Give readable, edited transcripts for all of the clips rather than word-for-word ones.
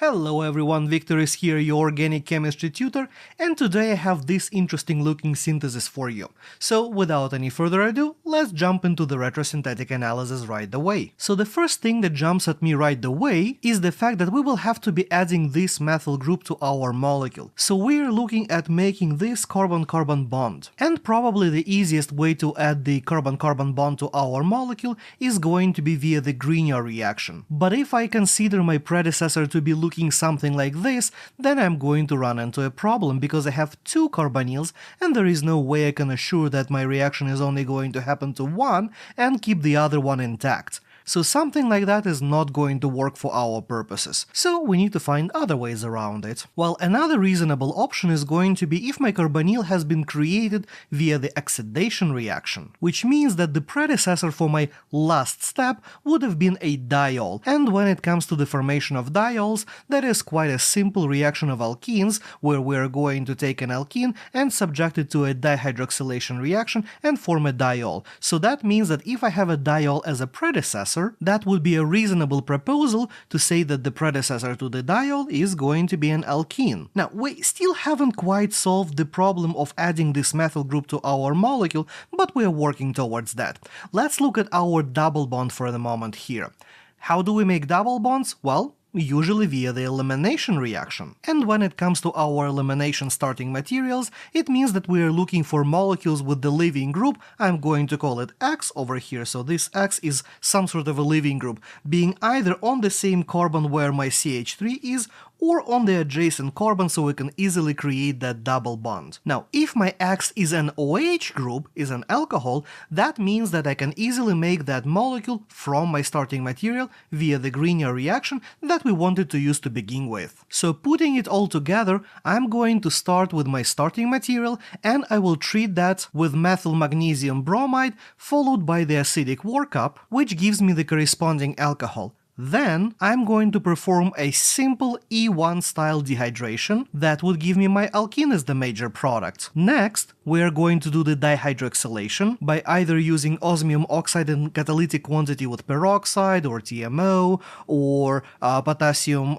Hello everyone, Victor is here, your organic chemistry tutor, and today I have this interesting looking synthesis for you. So without any further ado, let's jump into the retrosynthetic analysis right away. So the first thing that jumps at me right away is the fact that we will have to be adding this methyl group to our molecule. So we're looking at making this carbon-carbon bond. And probably the easiest way to add the carbon-carbon bond to our molecule is going to be via the Grignard reaction. But if I consider my predecessor to be looking something like this, then I'm going to run into a problem because I have two carbonyls and there is no way I can assure that my reaction is only going to happen to one and keep the other one intact. So something like that is not going to work for our purposes. So we need to find other ways around it. Well, another reasonable option is going to be if my carbonyl has been created via the oxidation reaction, which means that the predecessor for my last step would have been a diol. And when it comes to the formation of diols, that is quite a simple reaction of alkenes, where we're going to take an alkene and subject it to a dihydroxylation reaction and form a diol. So that means that if I have a diol as a predecessor, that would be a reasonable proposal to say that the predecessor to the diol is going to be an alkene. Now, we still haven't quite solved the problem of adding this methyl group to our molecule, but we're working towards that. Let's look at our double bond for the moment here. How do we make double bonds? Well, usually via the elimination reaction. And when it comes to our elimination starting materials, it means that we are looking for molecules with the leaving group. I'm going to call it X over here, so this X is some sort of a leaving group, being either on the same carbon where my CH3 is, or on the adjacent carbon, so we can easily create that double bond. Now, if my X is an OH group, is an alcohol, that means that I can easily make that molecule from my starting material via the Grignard reaction that we wanted to use to begin with. So putting it all together, I'm going to start with my starting material and I will treat that with methyl magnesium bromide followed by the acidic workup, which gives me the corresponding alcohol. Then I'm going to perform a simple E1 style dehydration that would give me my alkene as the major product. Next, we are going to do the dihydroxylation by either using osmium oxide in catalytic quantity with peroxide or TMO, or potassium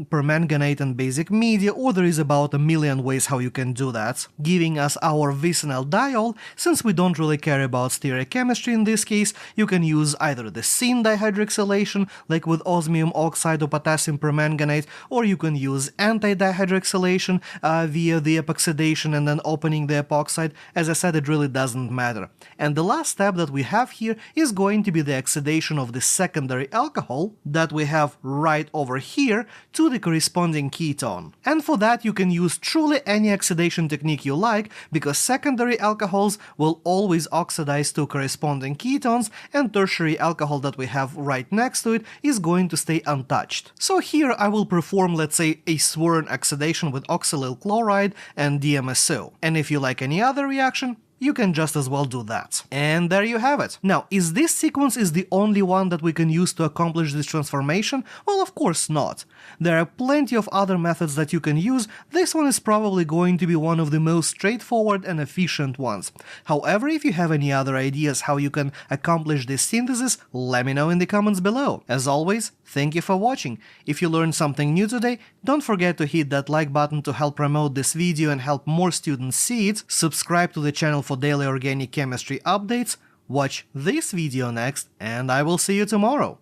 permanganate and basic media, or there is about a million ways how you can do that, giving us our vicinal diol. Since we don't really care about stereochemistry in this case, you can use either the syn dihydroxylation, like with osmium oxide or potassium permanganate, or you can use anti-dihydroxylation via the epoxidation and then opening the epoxide. As I said, it really doesn't matter. And the last step that we have here is going to be the oxidation of the secondary alcohol that we have right over here to the corresponding ketone. And for that you can use truly any oxidation technique you like, because secondary alcohols will always oxidize to corresponding ketones, and tertiary alcohol that we have right next to it is going to stay untouched. So here I will perform, let's say, a Swern oxidation with oxalyl chloride and DMSO. And if you like any other reaction, you can just as well do that. And there you have it. Now, is this sequence the only one that we can use to accomplish this transformation? Well, of course not. There are plenty of other methods that you can use. This one is probably going to be one of the most straightforward and efficient ones. However, if you have any other ideas how you can accomplish this synthesis, let me know in the comments below. As always, thank you for watching. If you learned something new today, don't forget to hit that like button to help promote this video and help more students see it. Subscribe to the channel for daily organic chemistry updates. Watch this video next, and I will see you tomorrow.